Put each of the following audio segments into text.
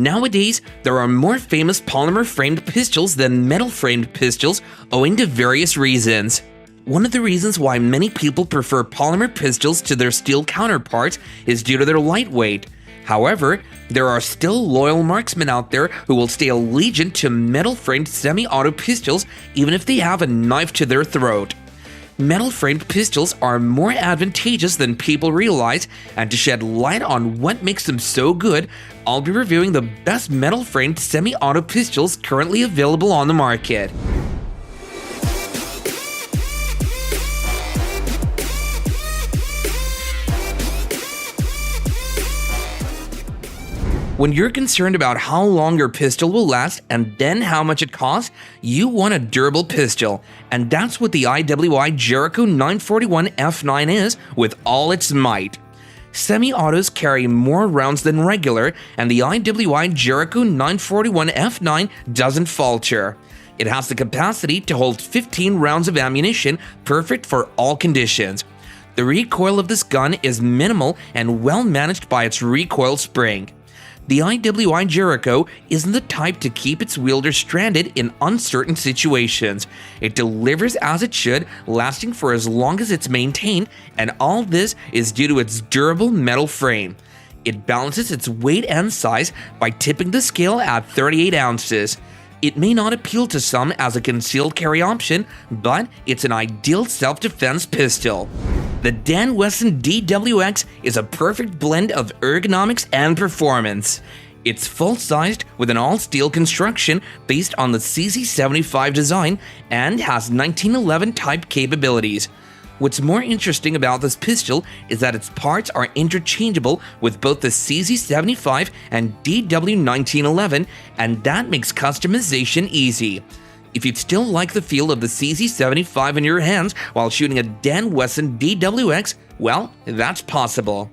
Nowadays, there are more famous polymer-framed pistols than metal-framed pistols owing to various reasons. One of the reasons why many people prefer polymer pistols to their steel counterparts is due to their lightweight. However, there are still loyal marksmen out there who will stay allegiant to metal-framed semi-auto pistols even if they have a knife to their throat. Metal-framed pistols are more advantageous than people realize, and to shed light on what makes them so good, I'll be reviewing the best metal-framed semi-auto pistols currently available on the market. When you're concerned about how long your pistol will last and then how much it costs, you want a durable pistol, and that's what the IWI Jericho 941 F9 is with all its might. Semi-autos carry more rounds than regular, and the IWI Jericho 941 F9 doesn't falter. It has the capacity to hold 15 rounds of ammunition, perfect for all conditions. The recoil of this gun is minimal and well managed by its recoil spring. The IWI Jericho isn't the type to keep its wielder stranded in uncertain situations. It delivers as it should, lasting for as long as it's maintained, and all this is due to its durable metal frame. It balances its weight and size by tipping the scale at 38 ounces. It may not appeal to some as a concealed carry option, but it's an ideal self-defense pistol. The Wesson DWX is a perfect blend of ergonomics and performance. It's full-sized with an all-steel construction based on the CZ75 design and has 1911 type capabilities. What's more interesting about this pistol is that its parts are interchangeable with both the CZ75 and DW1911, and that makes customization easy. If you'd still like the feel of the CZ75 in your hands while shooting a Wesson DWX, well, that's possible.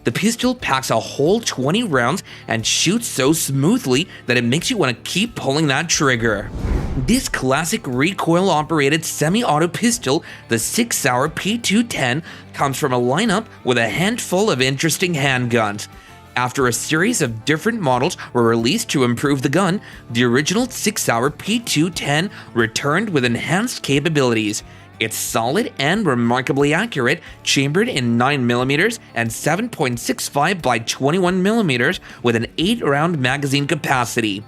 The pistol packs a whole 20 rounds and shoots so smoothly that it makes you want to keep pulling that trigger. This classic recoil-operated semi-auto pistol, the Sig Sauer P210, comes from a lineup with a handful of interesting handguns. After a series of different models were released to improve the gun, the original Sig Sauer P210 returned with enhanced capabilities. It's solid and remarkably accurate, chambered in 9mm and 7.65 by 21mm with an 8-round magazine capacity.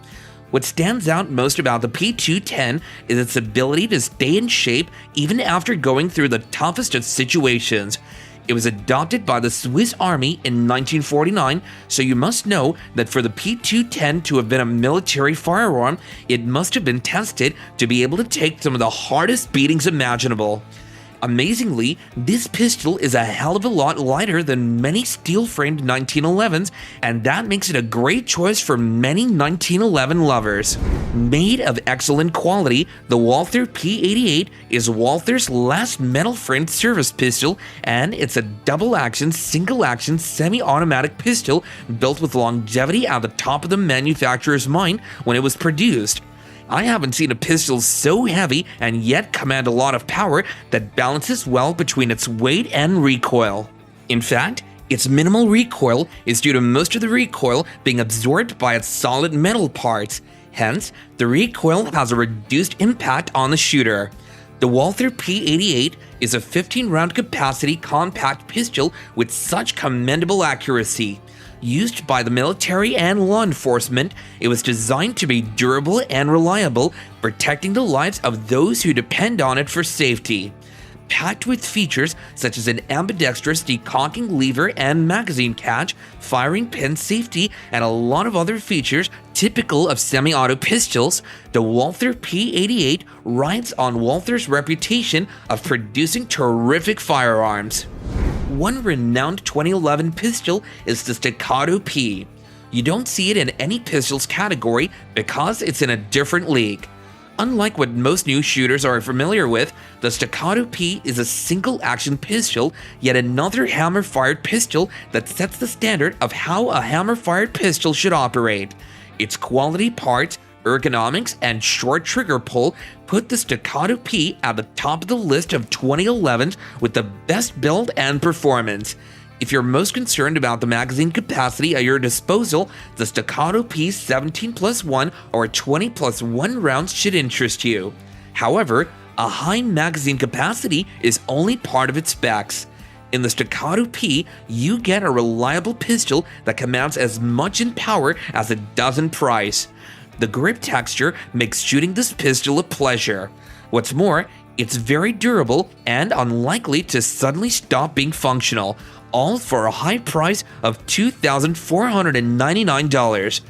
What stands out most about the P210 is its ability to stay in shape even after going through the toughest of situations. It was adopted by the Swiss Army in 1949, so you must know that for the P210 to have been a military firearm, it must have been tested to be able to take some of the hardest beatings imaginable. Amazingly, this pistol is a hell of a lot lighter than many steel-framed 1911s, and that makes it a great choice for many 1911 lovers. Made of excellent quality, the Walther P88 is Walther's last metal-framed service pistol, and it's a double-action, single-action, semi-automatic pistol built with longevity at the top of the manufacturer's mind when it was produced. I haven't seen a pistol so heavy and yet command a lot of power that balances well between its weight and recoil. In fact, its minimal recoil is due to most of the recoil being absorbed by its solid metal parts. Hence, the recoil has a reduced impact on the shooter. The Walther P88 is a 15-round capacity compact pistol with such commendable accuracy. Used by the military and law enforcement, it was designed to be durable and reliable, protecting the lives of those who depend on it for safety. Packed with features such as an ambidextrous decocking lever and magazine catch, firing pin safety, and a lot of other features typical of semi-auto pistols, the Walther P88 rides on Walther's reputation of producing terrific firearms. One renowned 2011 pistol is the Staccato P. You don't see it in any pistols category because it's in a different league. Unlike what most new shooters are familiar with, the Staccato P is a single-action pistol, yet another hammer-fired pistol that sets the standard of how a hammer-fired pistol should operate. Its quality parts, ergonomics, and short trigger pull put the Staccato P at the top of the list of 2011s with the best build and performance. If you're most concerned about the magazine capacity at your disposal, the Staccato P 17+1 or 20+1 rounds should interest you. However, a high magazine capacity is only part of its specs. In the Staccato P, you get a reliable pistol that commands as much in power as it does in price. The grip texture makes shooting this pistol a pleasure. What's more, it's very durable and unlikely to suddenly stop being functional, all for a high price of $2,499.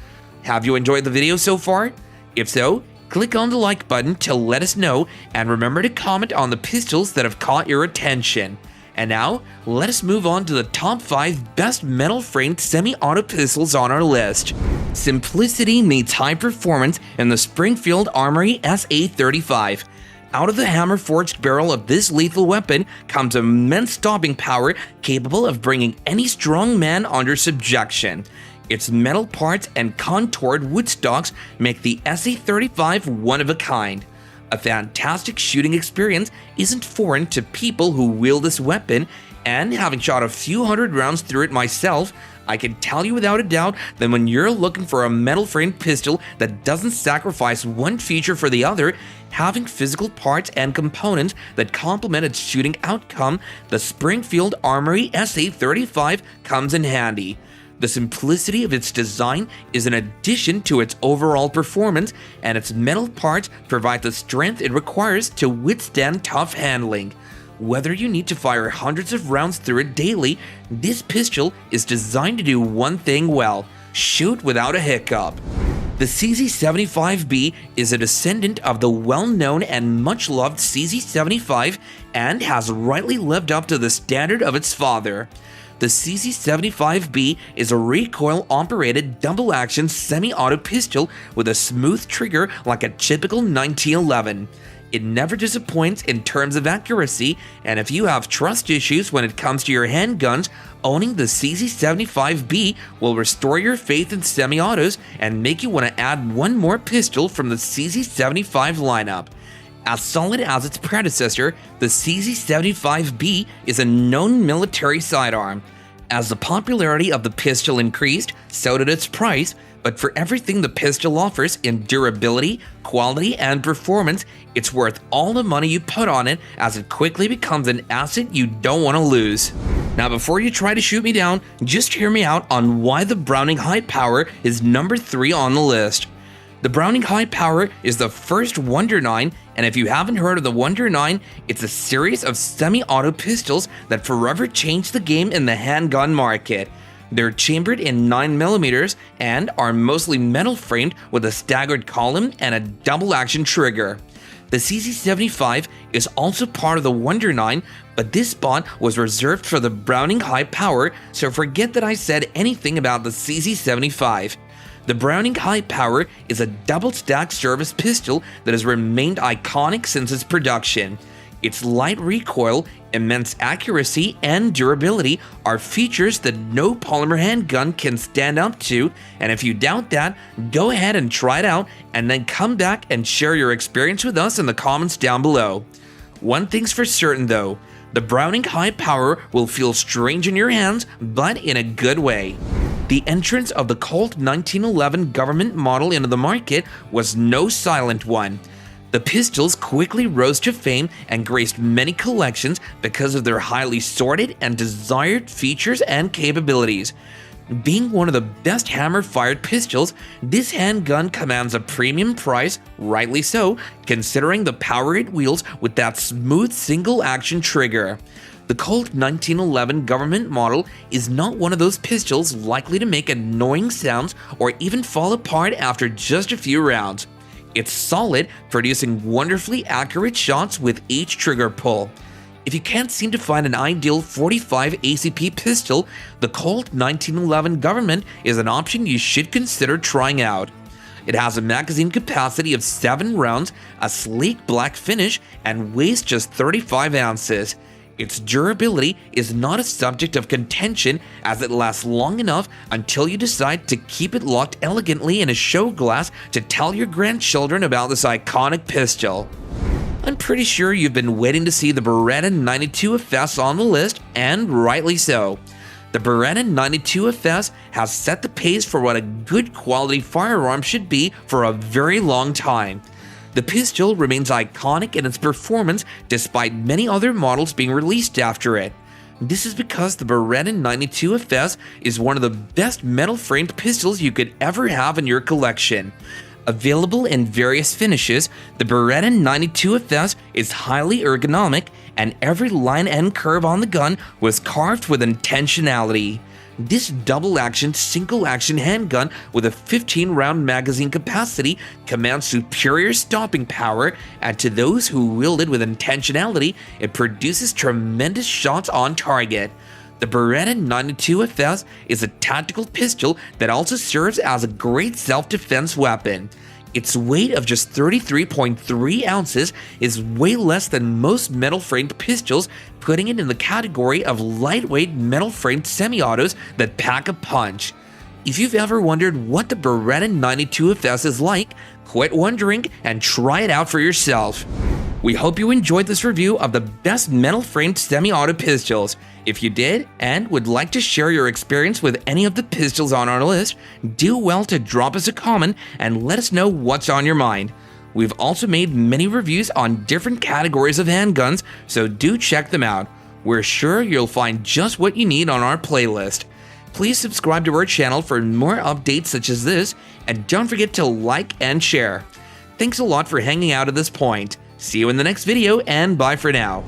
Have you enjoyed the video so far? If so, click on the like button to let us know, and remember to comment on the pistols that have caught your attention. And now, let us move on to the top 5 best metal-framed semi-auto pistols on our list. Simplicity meets high performance in the Springfield Armory SA-35. Out of the hammer-forged barrel of this lethal weapon comes immense stopping power capable of bringing any strong man under subjection. Its metal parts and contoured wood stocks make the SA-35 one of a kind. A fantastic shooting experience isn't foreign to people who wield this weapon, and having shot a few hundred rounds through it myself, I can tell you without a doubt that when you're looking for a metal-framed pistol that doesn't sacrifice one feature for the other, having physical parts and components that complement its shooting outcome, the Springfield Armory SA-35 comes in handy. The simplicity of its design is an addition to its overall performance, and its metal parts provide the strength it requires to withstand tough handling. Whether you need to fire hundreds of rounds through it daily, this pistol is designed to do one thing well: shoot without a hiccup. The CZ75B is a descendant of the well-known and much-loved CZ75 and has rightly lived up to the standard of its father. The CZ75B is a recoil-operated double-action semi-auto pistol with a smooth trigger like a typical 1911. It never disappoints in terms of accuracy, and if you have trust issues when it comes to your handguns, owning the CZ75B will restore your faith in semi-autos and make you want to add one more pistol from the CZ75 lineup. As solid as its predecessor, the CZ75B is a known military sidearm. As the popularity of the pistol increased, so did its price, but for everything the pistol offers in durability, quality, and performance, it's worth all the money you put on it, as it quickly becomes an asset you don't want to lose. Now, before you try to shoot me down, just hear me out on why the Browning High Power is number 3 on the list. The Browning High Power is the first Wonder 9, and if you haven't heard of the Wonder 9, it's a series of semi-auto pistols that forever changed the game in the handgun market. They're chambered in 9mm and are mostly metal framed with a staggered column and a double-action trigger. The CZ75 is also part of the Wonder 9, but this spot was reserved for the Browning High Power, so forget that I said anything about the CZ75. The Browning High Power is a double-stack service pistol that has remained iconic since its production. Its light recoil, immense accuracy, and durability are features that no polymer handgun can stand up to, and if you doubt that, go ahead and try it out, and then come back and share your experience with us in the comments down below. One thing's for certain though, the Browning High Power will feel strange in your hands, but in a good way. The entrance of the Colt 1911 government model into the market was no silent one. The pistols quickly rose to fame and graced many collections because of their highly sorted and desired features and capabilities. Being one of the best hammer-fired pistols, this handgun commands a premium price, rightly so, considering the power it wields with that smooth single-action trigger. The Colt 1911 government model is not one of those pistols likely to make annoying sounds or even fall apart after just a few rounds. It's solid, producing wonderfully accurate shots with each trigger pull. If you can't seem to find an ideal 45 ACP pistol, the Colt 1911 government is an option you should consider trying out. It has a magazine capacity of 7 rounds, a sleek black finish, and weighs just 35 ounces. Its durability is not a subject of contention, as it lasts long enough until you decide to keep it locked elegantly in a show glass to tell your grandchildren about this iconic pistol. I'm pretty sure you've been waiting to see the Beretta 92 FS on the list, and rightly so. The Beretta 92FS has set the pace for what a good quality firearm should be for a very long time. The pistol remains iconic in its performance despite many other models being released after it. This is because the Beretta 92FS is one of the best metal-framed pistols you could ever have in your collection. Available in various finishes, the Beretta 92FS is highly ergonomic, and every line and curve on the gun was carved with intentionality. This double-action, single-action handgun with a 15-round magazine capacity commands superior stopping power, and to those who wield it with intentionality, it produces tremendous shots on target. The Beretta 92FS is a tactical pistol that also serves as a great self-defense weapon. Its weight of just 33.3 ounces is way less than most metal-framed pistols, putting it in the category of lightweight metal-framed semi-autos that pack a punch. If you've ever wondered what the Beretta 92FS is like, quit wondering and try it out for yourself. We hope you enjoyed this review of the best metal-framed semi-auto pistols. If you did and would like to share your experience with any of the pistols on our list, do well to drop us a comment and let us know what's on your mind. We've also made many reviews on different categories of handguns, so do check them out. We're sure you'll find just what you need on our playlist. Please subscribe to our channel for more updates such as this, and don't forget to like and share. Thanks a lot for hanging out at this point. See you in the next video, and bye for now.